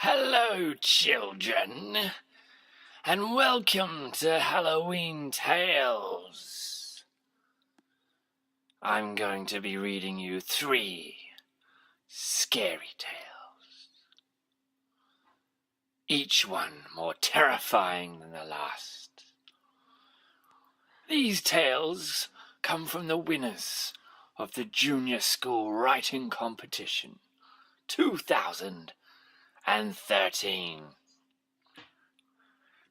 Hello, children, and welcome to Halloween Tales. I'm going to be reading you 3 scary tales, each one more terrifying than the last. These tales come from the winners of the Junior School Writing Competition 2013.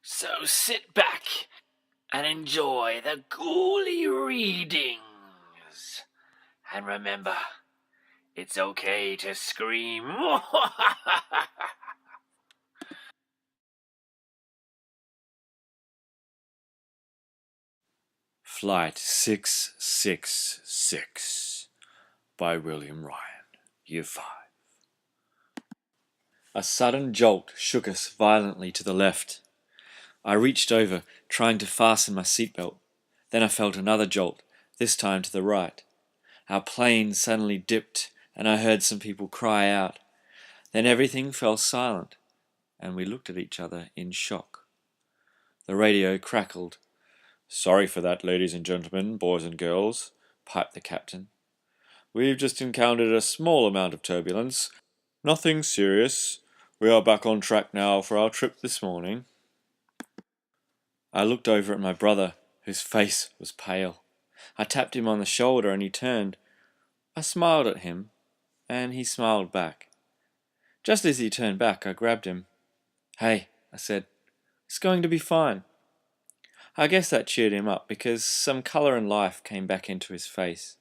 So sit back and enjoy the ghouly readings. And remember, it's okay to scream. Flight 666 by William Ryan, Year 5. A sudden jolt shook us violently to the left. I reached over, trying to fasten my seatbelt. Then I felt another jolt, this time to the right. Our plane suddenly dipped, and I heard some people cry out. Then everything fell silent, and we looked at each other in shock. The radio crackled. "Sorry for that, ladies and gentlemen, boys and girls," piped the captain. "We've just encountered a small amount of turbulence. Nothing serious. We are back on track now for our trip this morning." I looked over at my brother, whose face was pale. I tapped him on the shoulder and he turned. I smiled at him, and he smiled back. Just as he turned back, I grabbed him. "Hey," I said, "it's going to be fine." I guess that cheered him up because some colour and life came back into his face.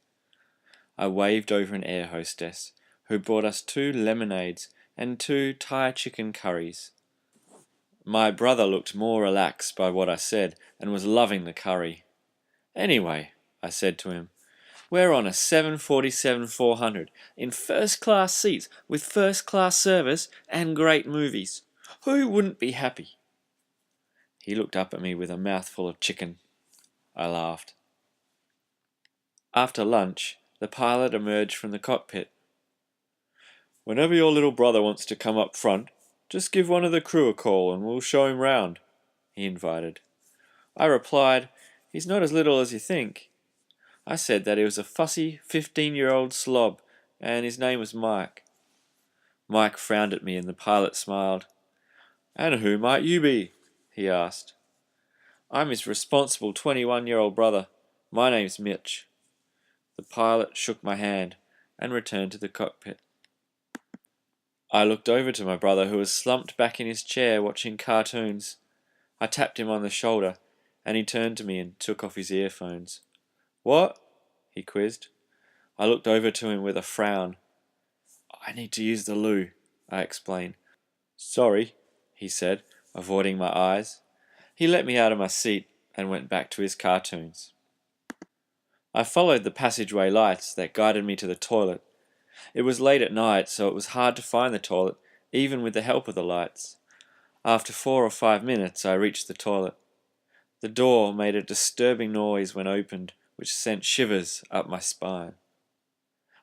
I waved over an air hostess who brought us 2 lemonades and 2 Thai chicken curries. My brother looked more relaxed by what I said and was loving the curry. "Anyway," I said to him, "we're on a 747-400 in first-class seats with first-class service and great movies. Who wouldn't be happy?" He looked up at me with a mouthful of chicken. I laughed. After lunch, the pilot emerged from the cockpit. "Whenever your little brother wants to come up front, just give one of the crew a call and we'll show him round," he invited. I replied, "He's not as little as you think." I said that he was a fussy 15-year-old slob and his name was Mike. Mike frowned at me and the pilot smiled. "And who might you be?" he asked. "I'm his responsible 21-year-old brother. My name's Mitch." The pilot shook my hand and returned to the cockpit. I looked over to my brother, who was slumped back in his chair watching cartoons. I tapped him on the shoulder, and he turned to me and took off his earphones. "What?" he quizzed. I looked over to him with a frown. "I need to use the loo," I explained. "Sorry," he said, avoiding my eyes. He let me out of my seat and went back to his cartoons. I followed the passageway lights that guided me to the toilet. It was late at night, so it was hard to find the toilet, even with the help of the lights. After 4 or 5 minutes, I reached the toilet. The door made a disturbing noise when opened, which sent shivers up my spine.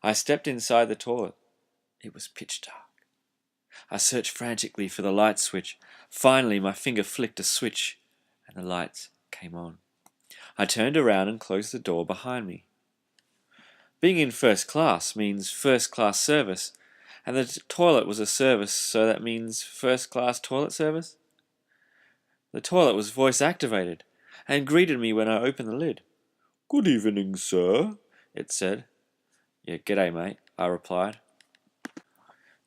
I stepped inside the toilet. It was pitch dark. I searched frantically for the light switch. Finally, my finger flicked a switch, and the lights came on. I turned around and closed the door behind me. Being in first class means first-class service, and the toilet was a service, so that means first-class toilet service? The toilet was voice-activated, and greeted me when I opened the lid. "Good evening, sir," it said. "Yeah, g'day, mate," I replied.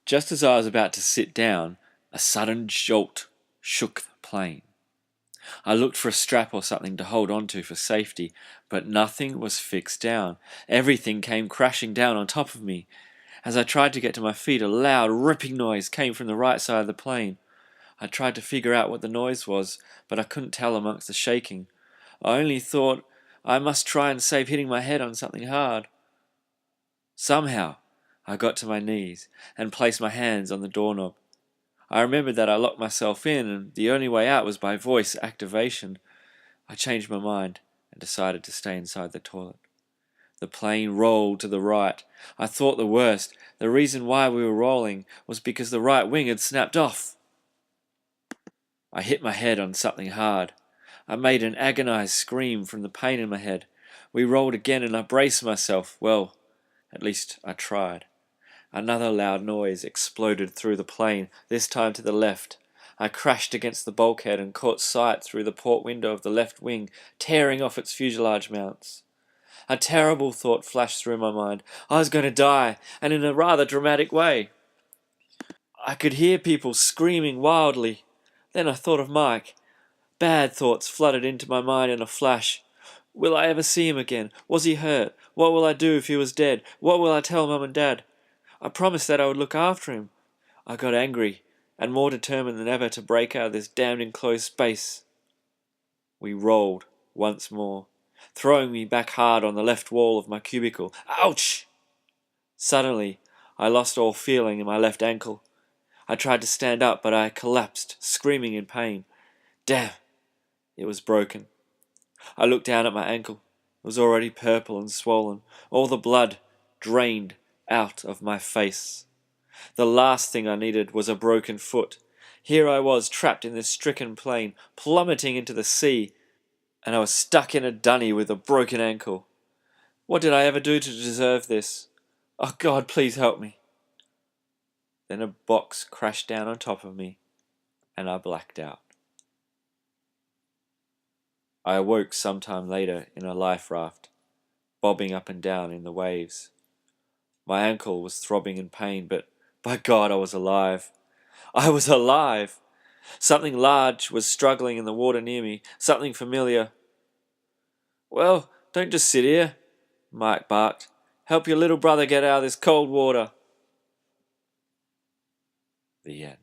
Just as I was about to sit down, a sudden jolt shook the plane. I looked for a strap or something to hold onto for safety, but nothing was fixed down. Everything came crashing down on top of me. As I tried to get to my feet, a loud, ripping noise came from the right side of the plane. I tried to figure out what the noise was, but I couldn't tell amongst the shaking. I only thought I must try and save hitting my head on something hard. Somehow, I got to my knees and placed my hands on the doorknob. I remembered that I locked myself in, and the only way out was by voice activation. I changed my mind and decided to stay inside the toilet. The plane rolled to the right. I thought the worst. The reason why we were rolling was because the right wing had snapped off. I hit my head on something hard. I made an agonized scream from the pain in my head. We rolled again and I braced myself. Well, at least I tried. Another loud noise exploded through the plane, this time to the left. I crashed against the bulkhead and caught sight through the port window of the left wing, tearing off its fuselage mounts. A terrible thought flashed through my mind. I was going to die, and in a rather dramatic way. I could hear people screaming wildly. Then I thought of Mike. Bad thoughts flooded into my mind in a flash. Will I ever see him again? Was he hurt? What will I do if he was dead? What will I tell Mum and Dad? I promised that I would look after him. I got angry, and more determined than ever to break out of this damned enclosed space. We rolled once more, throwing me back hard on the left wall of my cubicle. Ouch! Suddenly, I lost all feeling in my left ankle. I tried to stand up, but I collapsed, screaming in pain. Damn! It was broken. I looked down at my ankle. It was already purple and swollen, all the blood drained out of my face. The last thing I needed was a broken foot. Here I was, trapped in this stricken plane, plummeting into the sea, and I was stuck in a dunny with a broken ankle. What did I ever do to deserve this? Oh God, please help me. Then a box crashed down on top of me, and I blacked out. I awoke sometime later in a life raft, bobbing up and down in the waves. My ankle was throbbing in pain, but by God, I was alive. I was alive! Something large was struggling in the water near me, something familiar. Well, don't just sit here, Mike barked. Help your little brother get out of this cold water. The end.